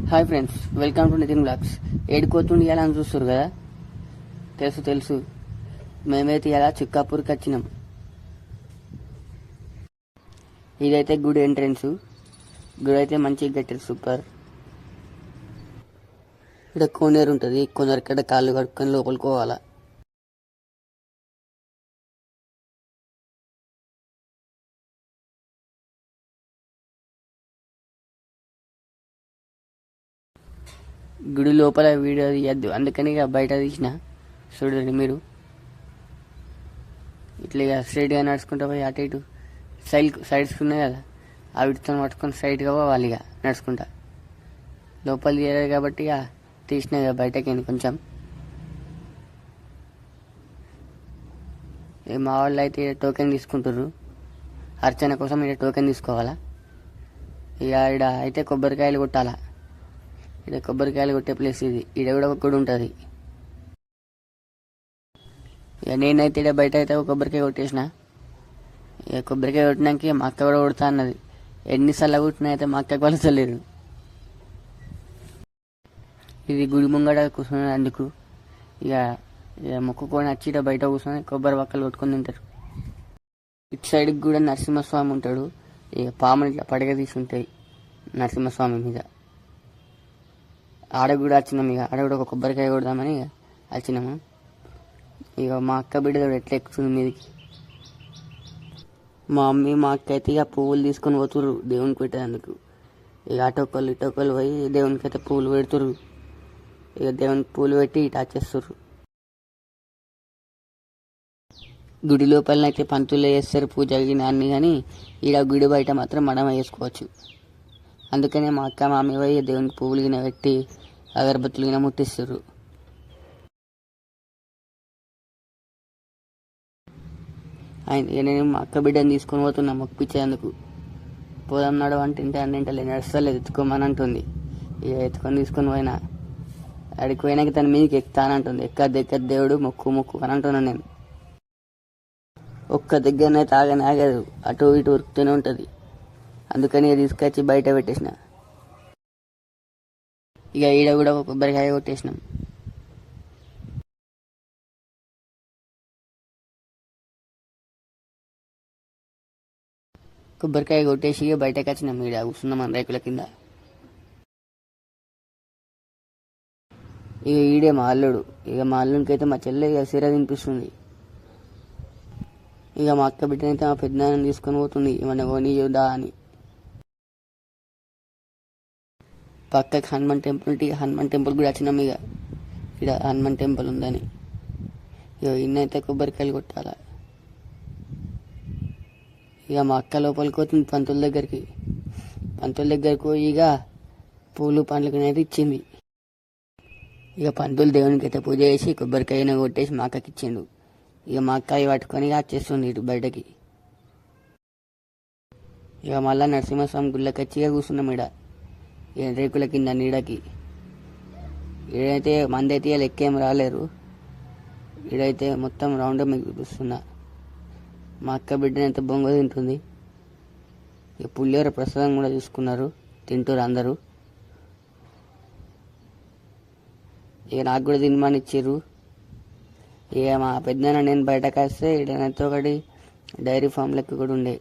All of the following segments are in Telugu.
Hi friends, welcome to Nitin blogs. ఏడుకోతుండి ఇలా అని చూస్తారు కదా, తెలుసు. మేమైతే ఇలా చిక్కాపూర్కి వచ్చినాం. ఇదైతే గుడి ఎంట్రెన్స్. గుడి అయితే మంచిగా కట్టారు, సూపర్. ఇక్కడ కోనేరు ఉంటుంది, కొందరు ఇక్కడ కాళ్ళు కడుక్కొని లోపలికి పోవాలా. గుడి లోపల వీడియో తీయద్దు, అందుకని ఇక బయట తీసిన. చూడండి మీరు, ఇట్లా ఇక స్ట్రైట్గా నడుచుకుంటూ పోయి అటు ఇటు సైడ్స్ ఉన్నాయి కదా, వీటితో పట్టుకొని స్ట్రైట్గా పోవాలి ఇక నడుచుకుంటా. లోపల తీయలేదు కాబట్టి ఇక తీసిన ఇక బయటకి కొంచెం. మా వాళ్ళు అయితే టోకెన్ తీసుకుంటారు, అర్చన కోసం ఇక్కడ టోకెన్ తీసుకోవాలా. ఇక ఇక్కడ అయితే కొబ్బరికాయలు కొట్టాలా. ఇక్కడ కొబ్బరికాయలు కొట్టే ప్లేస్ ఇది. ఇక్కడ కూడా ఒక గుడి ఉంటుంది. ఇక నేనైతే ఇక్కడ బయట అయితే ఒక కొబ్బరికాయ కొట్టేసిన. ఇక కొబ్బరికాయ కొట్టినాక మా అక్క కూడా కొడతా అన్నది. ఎన్నిసార్లు కొట్టినా అయితే మా అక్క కొలసలేదు. ఇది గుడి ముంగడ కూర్చుని అందుకు ఇక మొక్కుకొని వచ్చి ఇక్కడ బయట కూర్చొని కొబ్బరి పక్కలు కొట్టుకొని తింటారు. ఇటు సైడ్కి కూడా నరసింహస్వామి ఉంటాడు. ఇక పాములు ఇట్లా పడగ తీసి ఉంటాయి నరసింహస్వామి మీద. ఆడ కూడా వచ్చినాం. ఇక ఆడ కూడా ఒక కొబ్బరికాయ కొడదామని వచ్చినాము. ఇక మా అక్క బిడ్డ ఎట్లా ఎక్కుతుంది మీదికి. మా మమ్మీ మా అక్క అయితే ఇక పువ్వులు తీసుకొని పోతుర్రు దేవునికి పెట్టేందుకు. ఇక అటొక్కళ్ళు ఇటొక్కళ్ళు పోయి దేవునికి అయితే పువ్వులు పెడుతుర్రు. ఇక దేవునికి పూలు పెట్టి ఇటు వచ్చేస్తుర్రు. గుడి లోపలనైతే పంతులు వేస్తారు పూజ అన్ని, కానీ ఈడ గుడి బయట మాత్రం మనం వేసుకోవచ్చు. అందుకనే మా అక్క మామీ పోయి దేవునికి పువ్వులు గిన పెట్టి అగరబత్తులు గిన ముట్టిస్తారు. నేను మా అక్క బిడ్డని తీసుకొని పోతున్నా మొక్కిపించేందుకు. పోదాం నడవంటే అన్నింటలే నడుస్తలేదు, ఎత్తుకోమని అంటుంది. ఇక ఎత్తుకొని తీసుకొని పోయినా. అడిగి పోయినాక తన మీదకి ఎక్కుతానంటుంది. ఎక్కద్దు దేవుడు మొక్కు అని అంటున్నాను నేను. ఒక్క దగ్గరనైతే ఆగదు, అటు ఇటు ఉరుకుతూనే ఉంటుంది. అందుకని తీసుకొచ్చి బయట పెట్టేసిన. ఇక ఈడ కూడా ఒక కొబ్బరికాయ కొట్టేసినాం. కొబ్బరికాయ కొట్టేసి ఇక బయటకు వచ్చినాం. ఈడ కూర్చున్నాం మన రేకుల కింద. ఇక ఈడే మా అల్లుడు. ఇక మా అల్లుడికి అయితే మా చెల్లె ఇక సిర తినిపిస్తుంది. ఇక మా అక్క బిడ్డనైతే మా పెద్దనాన్న తీసుకొని పోతుంది ఏమన్నా కొని చూద్దా అని. పక్కకి హనుమాన్ టెంపుల్ ఉంటే హనుమాన్ టెంపుల్ కూడా వచ్చినాం. ఇక ఇక్కడ హనుమాన్ టెంపుల్ ఉందని ఇక ఇన్నైతే కొబ్బరికాయలు కొట్టాల. ఇక మా అక్క లోపలికి పోతుంది పంతుల దగ్గరికి పోయి ఇక పూలు పండ్లు అనేది ఇచ్చింది. ఇక పంతులు దేవునికి అయితే పూజ చేసి కొబ్బరికాయను కొట్టేసి మా అక్కకి ఇచ్చిండు. ఇక మా అక్క పట్టుకొని వచ్చేస్తుంది ఇటు బయటకి. ఇక మళ్ళా నరసింహస్వామి గుళ్ళకి వచ్చి ఇక కూర్చున్నాం. ఇక రేకుల కింద నీడకి. ఈడైతే మంది అయితే ఇక లెక్కేం రాలేరు. ఈడైతే మొత్తం రౌండ్ మీకు చూపిస్తున్నా. మా అక్క బిడ్డని అయితే బొంగ తింటుంది. ఇక పులిహోర ప్రసాదం కూడా చూసుకున్నారు, తింటారు అందరూ. ఇక నాకు కూడా తినమని ఇచ్చారు. ఇక మా పెద్దనాన్న నేను బయటకు వస్తే ఈడనైతే ఒకటి డైరీ ఫామ్ లెక్క కూడా ఉండే.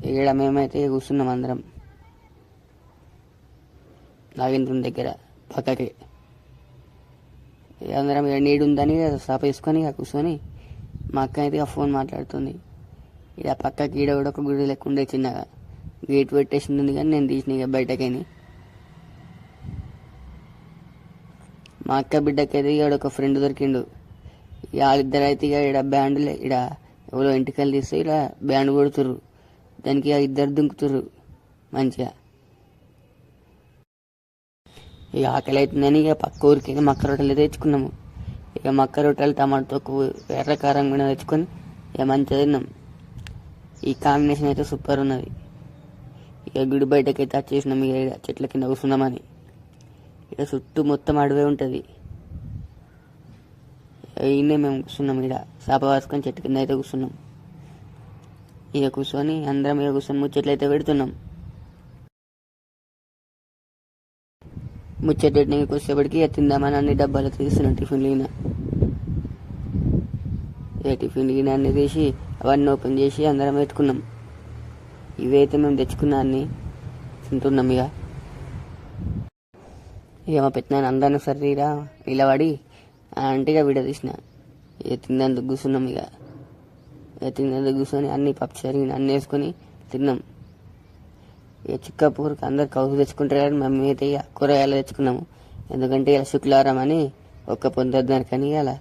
ఇక్కడ మేమైతే కూర్చున్నాం అందరం నాగేంద్రం దగ్గర పక్కకి. అందరం ఇక నీడు ఉందని సాప వేసుకొని ఇక కూర్చొని మా అక్క అయితే ఇక ఫోన్ మాట్లాడుతుంది. ఇక పక్కకి ఈడ కూడా ఒక గుడి లెక్క ఉండే చిన్నగా, గేట్ పెట్టేసింది కానీ నేను తీసిన ఇక బయటకని. మా అక్క బిడ్డకైతే ఇక ఒక ఫ్రెండ్ దొరికిండు. ఇక వాళ్ళిద్దరు అయితే ఇక ఇక్కడ బ్యాండ్లే ఇక్కడ ఎవరో ఇంటికెళ్ళి తీస్తే ఇలా బ్యాండ్ కొడుతుర్రు. దానికి ఇక ఇద్దరు దుంకుతుర్రు మంచిగా. ఇక ఆకలి అవుతుందని ఇక పక్క ఊరికి మక్క రొట్టెలు తెచ్చుకున్నాము. ఇక మక్క రొట్టెలు టమాటోకు ఎర్ర కారం కూడా తెచ్చుకొని ఇక మంచిగా తిన్నాం. ఈ కాంబినేషన్ అయితే సూపర్ ఉన్నది. ఇక గుడి బయటకైతే వచ్చేసినాం. ఇక చెట్ల కింద కూర్చున్నామని. ఇక చుట్టూ మొత్తం అడవే ఉంటుంది. ఈయనే మేము కూర్చున్నాం. ఇక్కడ చేప వేసుకొని చెట్టు కింద అయితే కూర్చున్నాం. ఇక కూర్చొని అందరం ఇక కూర్చొని ముచ్చట్లు అయితే పెడుతున్నాం. ముచ్చటెట్టినకి వచ్చేప్పటికి తిందామని అన్ని డబ్బాలు తీస్తున్నాం టిఫిన్లు అయినా. టిఫిన్ గిన్నె అన్నీ తీసి అవన్నీ ఓపెన్ చేసి అందరం పెట్టుకున్నాం. ఇవైతే మేము తెచ్చుకున్నా అన్ని తింటున్నాం. ఇక మా పెట్టినాను అందరిని సరిగా నిలబడి అంటే ఇక వీడియో తీసిన. తిన్నందుకు కూర్చున్నాం. ఇక తిన్నందుకు కూర్చొని అన్ని పప్పుచారు అన్నీ వేసుకొని తిన్నాం. ఇక చిక్కపూరికి అందరు కౌసు తెచ్చుకుంటారు కానీ మేము అయితే ఇక కూరగాయలు తెచ్చుకున్నాము. ఎందుకంటే ఇలా శుక్రవారం అని ఒక్క పొద్దున్నారు కానీ అలా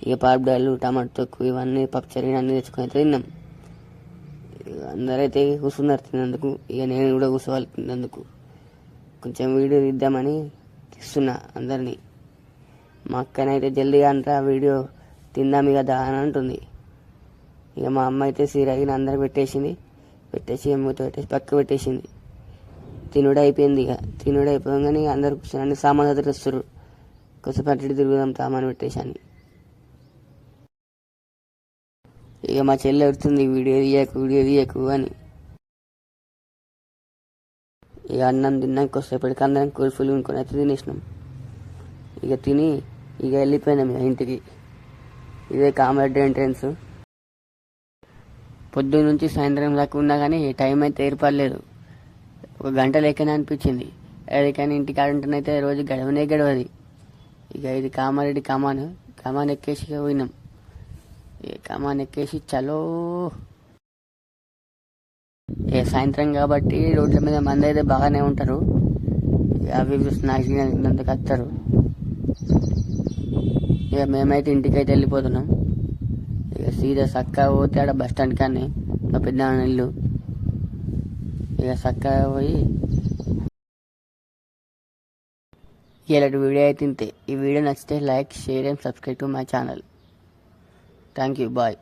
ఇక పాపడాలు టమాటో తొక్కు ఇవన్నీ పప్పుచారు అన్నీ తెచ్చుకొని తిన్నాం. అందరైతే కూర్చున్నారు తిన్నందుకు. ఇక నేను కూడా కూర్చోవాలి తిన్నందుకు. కొంచెం వీడియో తీద్దామని తీస్తున్నా అందరినీ. మా అక్కనైతే జల్దీగా అంటారా వీడియో తిందాం కదా అని అంటుంది. ఇక మా అమ్మ అయితే సీరాగిన అందరూ పెట్టేసి మూత పెట్టేసి పక్క పెట్టేసింది. తినుడు అయిపోయింది. ఇక తినుడు అయిపోగానే అందరు కూర్చొని సామాన్లు తెరుస్తారు. కొంచెం అటు తిరుగుదాం సామాను పెట్టేసాను. ఇక మా చెల్లి ఎడుతుంది వీడియో తీయకు అని. ఇక అన్నం తిన్నాక వచ్చేప్పటికి అందరం కూల్ఫుల్ కొనుక్కొని అయితే తినేసినాం. ఇక తిని ఇక వెళ్ళిపోయినాం ఇంటికి. ఇదే కామారెడ్డి ఎంట్రన్స్. పొద్దున్న నుంచి సాయంత్రం దాకా ఉన్నా కానీ టైం అయితే ఏర్పడలేదు. ఒక గంట లెక్కనే అనిపించింది. అది కానీ ఇంటికాడ ఉంటేనైతే రోజు గడవది. ఇక ఇది కామారెడ్డి కమాన్ ఎక్కేసి పోయినాం. కమాన్ ఎక్కేసి చలో సాయంత్రం కాబట్టి రోడ్ల మీద మంది అయితే బాగానే ఉంటారు. అవి స్నాక్స్ తిన్నందుకు వస్తారు. ఇక మేమైతే ఇంటికైతే వెళ్ళిపోతున్నాం. ఇక సీదా చక్కగా పోతే ఆడ బస్ స్టాండ్ కానీ మా పెద్ద ఇల్లు. ఇక చక్కగా పోయి ఇలాంటి వీడియో అయితే ఇంతే. ఈ వీడియో నచ్చితే like, share and subscribe to my channel. Thank you. Bye.